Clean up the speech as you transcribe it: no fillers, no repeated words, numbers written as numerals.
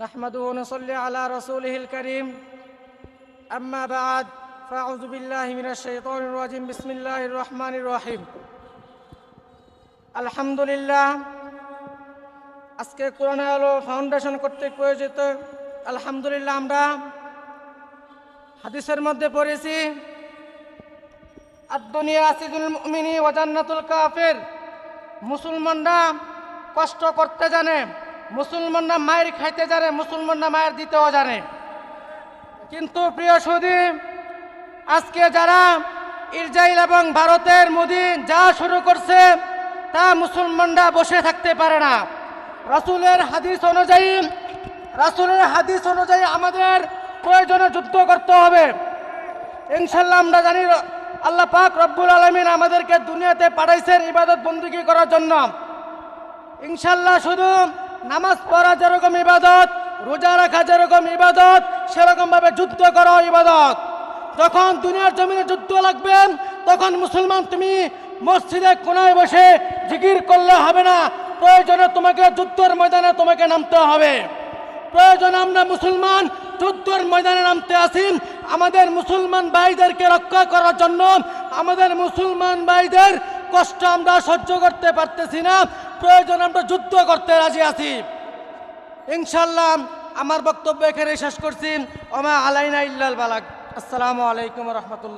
نحمده ونصلي على رسوله الكريم أما بعد فأعوذ بالله من الشيطان الرجيم بسم الله الرحمن الرحيم الحمد لله আজকে কোরআন আলো ফাউন্ডেশন কর্তৃক প্রয়োজিত আলহামদুলিল্লাহ আমরা হাদিসের মধ্যে পড়েছি আদ-দুনিয়া আসিদুল মুমিনি ওয়া জান্নাতুল কাফির। মুসলমানরা কষ্ট করতে জানে, মুসলমানরা মায়ের খাইতে জানে, মুসলমানরা মায়ের দিতেও জানে। কিন্তু প্রিয় সুধী, আজকে যারা ইসরায়েল এবং ভারতের মোদি যা শুরু করছে তা মুসলমানরা বসে থাকতে পারে না। রাসূলের হাদিস অনুযায়ী আমাদের প্রয়োজনে যুদ্ধ করতে হবে। ইনশাআল্লাহ আমরা জানি আল্লাহ পাক রব্বুল আলামিন আমাদেরকে দুনিয়াতে পাঠাইছেন ইবাদত বন্দেগী করার জন্য। ইনশাআল্লাহ শুধু নামাজ পড়া যেরকম ইবাদত, রোজা রাখা যেরকম ইবাদত, সেরকমভাবে যুদ্ধ করা ইবাদত। যখন দুনিয়ার জমিনে যুদ্ধ লাগবে তখন মুসলমান তুমি মসজিদে কোনায় বসে জিকির করলে হবে না, প্রয়োজনে তোমাকে যুদ্ধের ময়দানে তোমাকে নামতে হবে। প্রয়োজনে আমরা মুসলমান যুদ্ধের ময়দানে নামতে আসি আমাদের মুসলমান ভাইদেরকে রক্ষা করার জন্য। আমাদের মুসলমান ভাইদের কষ্ট আমরা সহ্য করতে পারতেছি না, প্রয়োজন আমরা যুদ্ধ করতে রাজি আছি। ইনশাআল্লাহ আমার বক্তব্য এখানে শেষ করছি। ওমা আলাইনা ইল্লাল বালাগ। আসসালামু আলাইকুম ওয়া রাহমাতুল্লাহ।